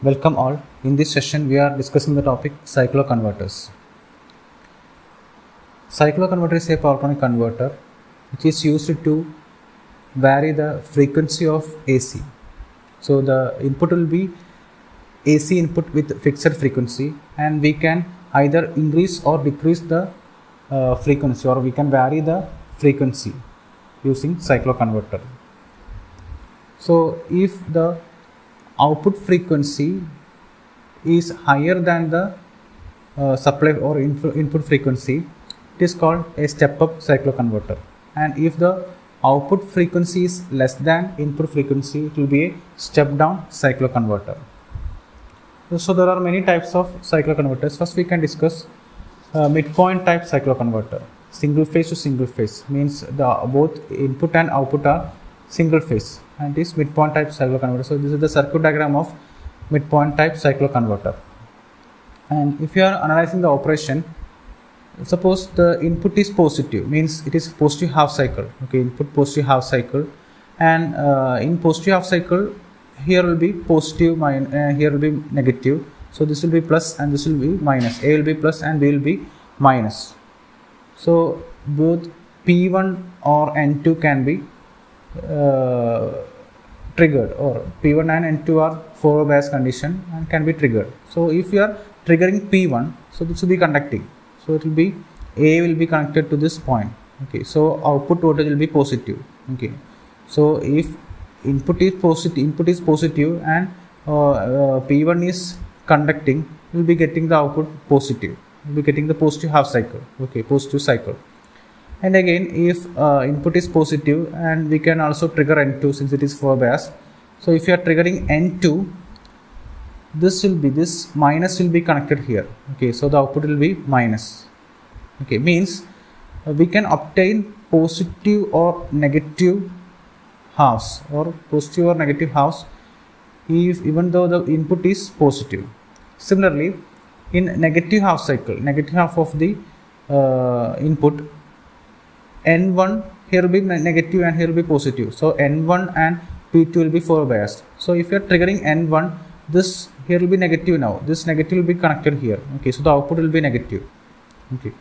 Welcome all. In this session we are discussing the topic cycloconverters. Cycloconverter is a power electronic converter which is used to vary the frequency of AC. So the input will be AC input with fixed frequency, and we can either increase or decrease the frequency, or we can vary the frequency using cycloconverter. So if the output frequency is higher than the supply or input frequency, it is called a step-up cycloconverter. And if the output frequency is less than input frequency, it will be a step-down cycloconverter. So there are many types of cycloconverters. First we can discuss midpoint type cycloconverter. Single phase to single phase means both input and output are single phase, and it is midpoint type cycloconverter. So this is the circuit diagram of midpoint type cycloconverter. And if you are analyzing the operation, suppose the input is positive, means it is positive half cycle. Okay, input positive half cycle, and in positive half cycle, here will be positive, here will be negative. So this will be plus and this will be minus. A will be plus and B will be minus. So both P1 or N2 can be triggered, or P1 and N2 are forward bias condition and can be triggered. So if you are triggering P1, so this will be conducting. So it will be A will be connected to this point. Okay, so output voltage will be positive. Okay, so if input is positive and P1 is conducting, we will be getting the output positive. We will be getting the positive half cycle. Okay, positive cycle. And again, if input is positive, and we can also trigger N2 since it is forward bias. So if you are triggering N2, this minus will be connected here. Okay, so the output will be minus. Okay, means we can obtain positive or negative halves, or positive or negative halves, if even though the input is positive. Similarly, in negative half cycle, negative half of the input, N1 here will be negative and here will be positive. So N1 and P2 will be forward biased. So if you are triggering N1, this here will be negative now. This negative will be connected here. Okay, so the output will be negative. Okay,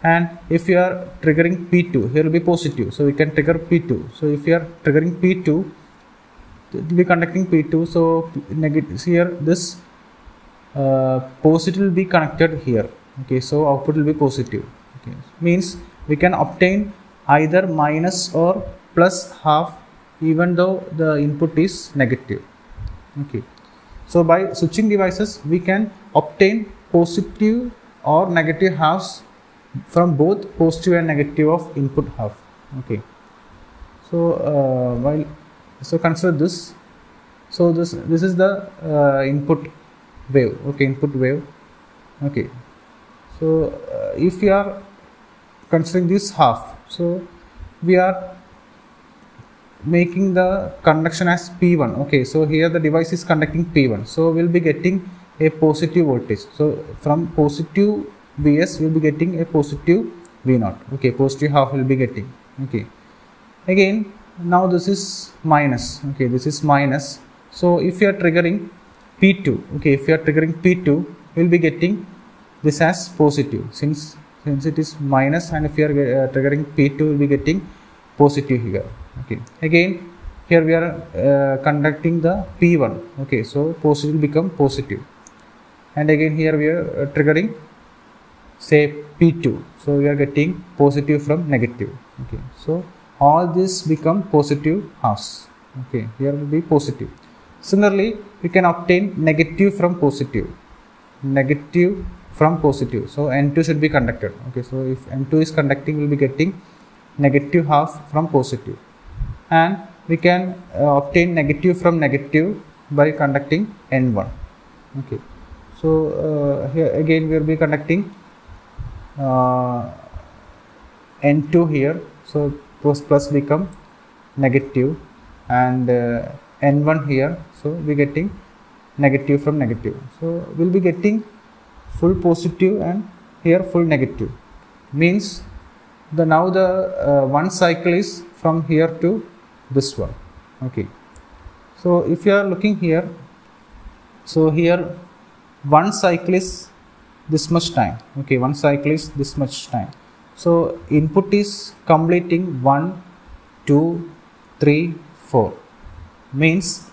and if you are triggering P2, here will be positive. So we can trigger P2. So if you are triggering P2, it will be conducting P2. So negative here, this positive will be connected here. Okay, so output will be positive. Okay, means we can obtain either minus or plus half even though the input is negative. Okay, so by switching devices we can obtain positive or negative halves from both positive and negative of input half. Okay, so so consider this. So this is the input wave. Okay, input wave. Okay, so if you are considering this half, so we are making the conduction as P1. Okay, so here the device is conducting P1, so we'll be getting a positive voltage. So from positive Vs we'll be getting a positive V0. Okay, positive half will be getting. Okay, again now this is minus. Okay, this is minus. So if you are triggering P2, okay, if you are triggering P2, we'll be getting this as positive since it is minus, and if you are triggering P2, we'll be getting positive here. Okay, again here we are conducting the P1. Okay, so positive will become positive, and again here we are triggering say P2, so we are getting positive from negative. Okay, so all this become positive halves. Okay, here will be positive. Similarly, we can obtain negative from positive, negative from positive. So N2 should be conducted. Okay, so if N2 is conducting, we will be getting negative half from positive, and we can obtain negative from negative by conducting N1. Okay, so here again we will be conducting N2 here. So plus become negative, and N1 here. So we are getting negative from negative. So we will be getting full positive and here full negative. Means now the one cycle is from here to this one. Okay, so if you are looking here, So here one cycle is this much time. Okay, one cycle is this much time. So input is completing 1, 2, 3, 4. Means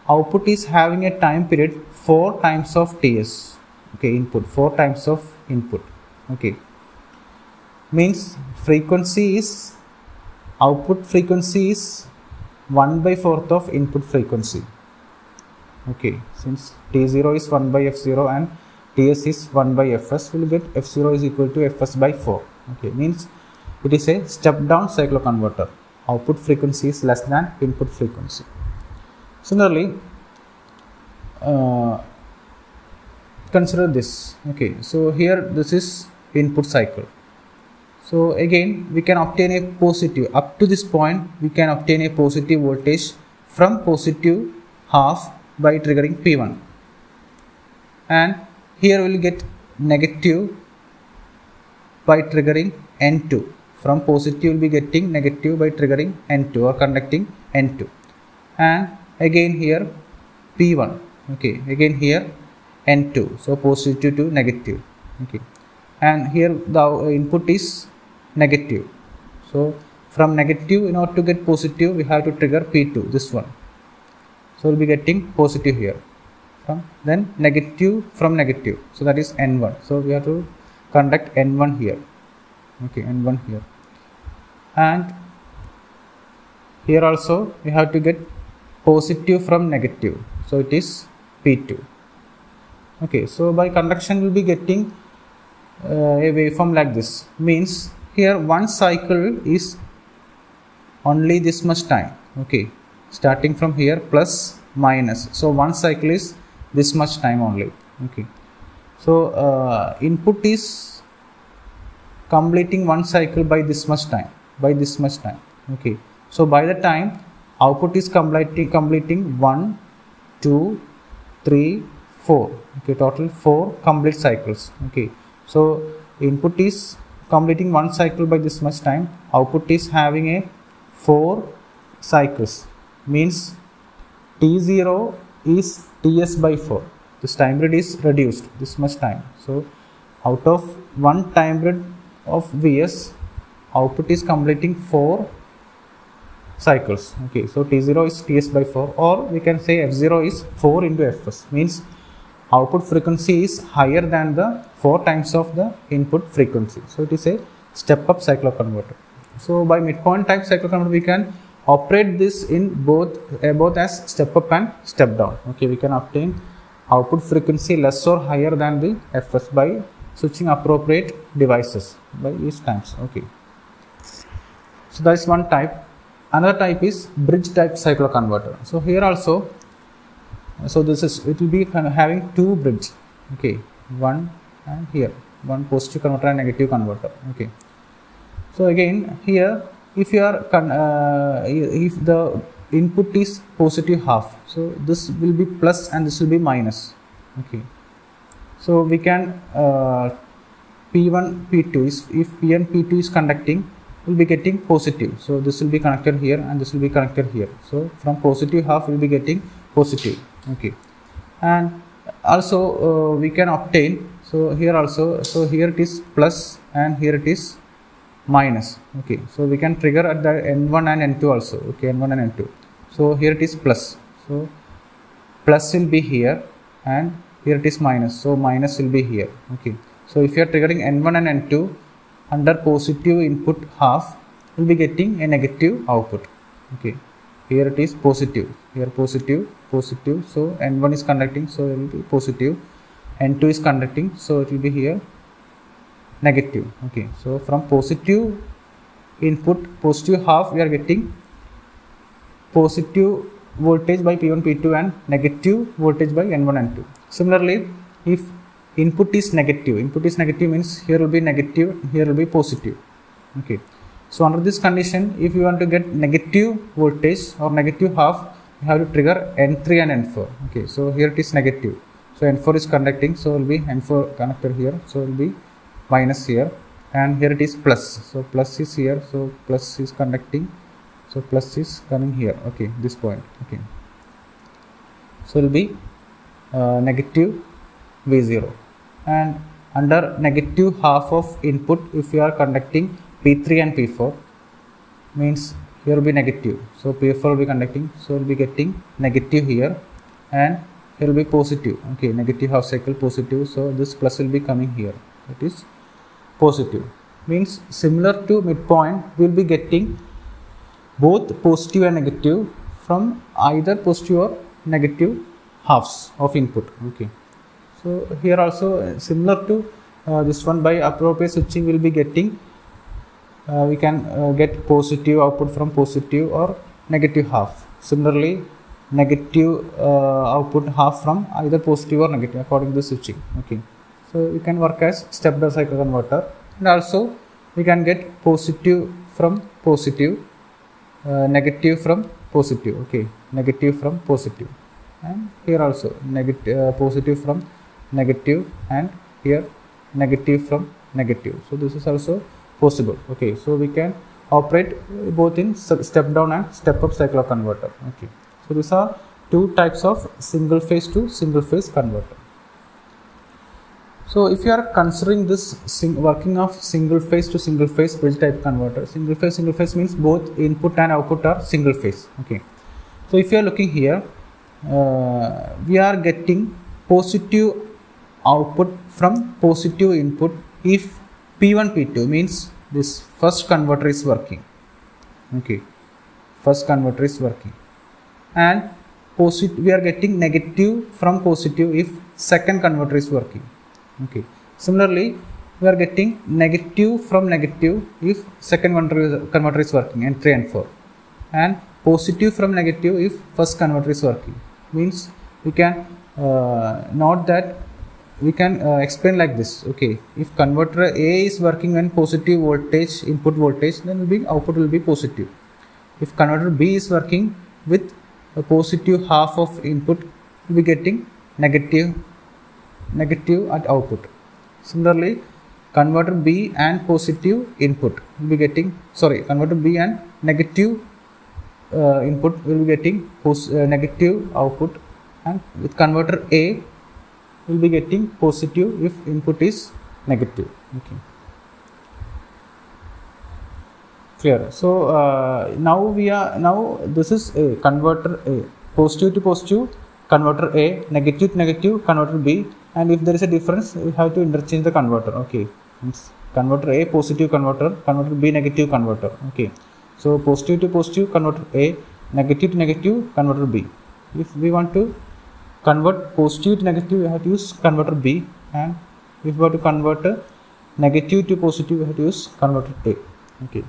output is having a time period 4 times of TS. Okay, input 4 times of input. Okay, means frequency is, output frequency is 1/4 of input frequency. Okay, since T0 is 1/f0 and Ts is 1/fs, we will get f0 is equal to fs by 4. Okay, means it is a step down cycloconverter. Output frequency is less than input frequency. Similarly, consider this. Okay, so here this is input cycle. So again we can obtain a positive, up to this point we can obtain a positive voltage from positive half by triggering P1, and here we will get negative by triggering N2. From positive we will be getting negative by triggering N2 or conducting N2, and again here P1. Okay, again here N2, so positive to negative. Okay, and here the input is negative. So from negative, in order to get positive we have to trigger P2, this one. So we'll be getting positive here, from then negative from negative, so that is N1. So we have to conduct N1 here. Okay, N1 here, and here also we have to get positive from negative, so it is P2. Okay, so by conduction we will be getting a waveform like this. Means here one cycle is only this much time. Okay, starting from here plus minus, so one cycle is this much time only. Okay, so input is completing one cycle by this much time, Okay, so by the time output is completing 1, 2, 3, 4. Okay, total 4 complete cycles. Okay, so input is completing one cycle by this much time, output is having a 4 cycles. Means T0 is Ts by 4. This time period is reduced this much time. So out of one time period of Vs, output is completing 4 cycles. Okay, so T0 is Ts by 4, or we can say f0 is 4 into fs. Means output frequency is higher than the 4 times of the input frequency. So it is a step up cycloconverter. So by midpoint type cycloconverter we can operate this in both as step up and step down. Okay, we can obtain output frequency less or higher than the fs by switching appropriate devices by each times. Okay, so that is one type. Another type is bridge type cycloconverter. So here also, so this is, it will be having 2 bridge. Okay, one and here one positive converter and negative converter. Okay, so again here if you are if the input is positive half, so this will be plus and this will be minus. Okay, so we can P1 P2 is, if P1 P2 is conducting, will be getting positive, so this will be connected here and this will be connected here. So from positive half we will be getting positive. Okay, and also we can obtain, so here also, so here it is plus and here it is minus. Okay, so we can trigger at the N1 and N2 also. Okay, N1 and N2. So here it is plus, so plus will be here and here it is minus, so minus will be here. Okay, so if you are triggering N1 and N2 under positive input half, will be getting a negative output. Okay, here it is positive, here positive, positive, so N1 is conducting, so it will be positive, N2 is conducting, so it will be here negative. Okay, so from positive input, positive half, we are getting positive voltage by P1 P2 and negative voltage by N1 N2. Similarly, if input is negative means here will be negative, here will be positive. Okay, so under this condition, if you want to get negative voltage or negative half, you have to trigger N3 and N4. Okay, so here it is negative, so N4 is conducting, so will be N4 connected here, so will be minus here, and here it is plus, so plus is here, so plus is conducting, so plus is coming here. Okay, this point. Okay, so will be negative V0, and under negative half of input, if you are conducting P3 and P4, means here will be negative, so P4 will be conducting, so we'll be getting negative here, and here will be positive. Okay, negative half cycle positive, so this plus will be coming here, that is positive. Means similar to midpoint, we will be getting both positive and negative from either positive or negative halves of input. Okay, so here also similar to this one, by appropriate switching we will be getting we can get positive output from positive or negative half. Similarly, negative output half from either positive or negative according to the switching. Okay, so we can work as step down cycle converter, and also we can get positive from positive, negative from positive. Okay, negative from positive, and here also negative positive from negative, and here negative from negative. So this is also possible. Okay, so we can operate both in step down and step up cycle converter. Okay, so these are two types of single phase to single phase converter. So if you are considering this working of single phase to single phase bridge type converter, single phase means both input and output are single phase. Okay, so if you are looking here, we are getting positive output from positive input if P1 P2 means this first converter is working. Okay, first converter is working, and we are getting negative from positive if second converter is working. Okay, similarly we are getting negative from negative if second converter is working, and 3 and 4, and positive from negative if first converter is working. Means we can note that we can explain like this. Okay, if converter A is working when positive voltage, input voltage, then output will be positive. If converter B is working with a positive half of input, we will be getting negative at output. Similarly, converter B and positive input will be getting, converter B and negative input will be getting negative output, and with converter A will be getting positive if input is negative. Okay, clear. So now this is a converter A, positive to positive converter A, negative to negative converter B, and if there is a difference we have to interchange the converter. Okay, converter A positive converter, converter B negative converter. Okay, so positive to positive converter A, negative to negative converter B. If we want to convert positive to negative, we have to use converter B, and if we want to convert negative to positive, we have to use converter A. Okay,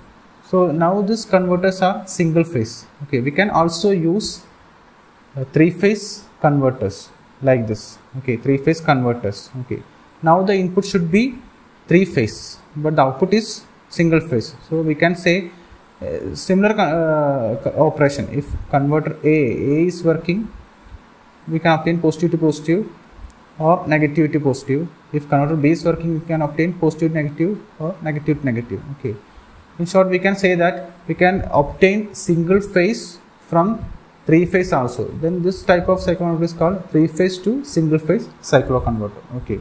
so now these converters are single phase. Okay, we can also use 3-phase converters like this. Okay, 3-phase converters. Okay, now the input should be 3-phase, but the output is single phase. So we can say similar operation. If converter A is working, we can obtain positive to positive or negative to positive. If converter B is working, we can obtain positive to negative or negative to negative. Okay, in short, we can say that we can obtain single phase from 3-phase also. Then this type of cycle converter is called 3-phase to single phase cycle converter. Okay,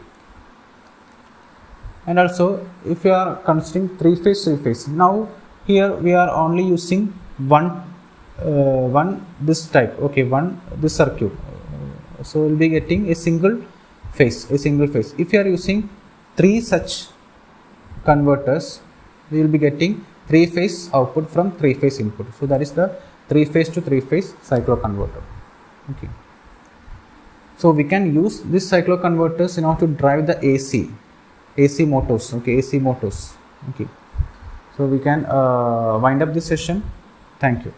and also if you are considering 3-phase, 3-phase, now here we are only using one this type. Okay, this circuit. So we will be getting a single phase. If you are using 3 such converters, we will be getting 3-phase output from 3-phase input. So that is the 3-phase to 3-phase cyclo converter. Okay, so we can use this cyclo converters in order to drive the AC motors. Okay, AC motors. Okay, so we can wind up this session. Thank you.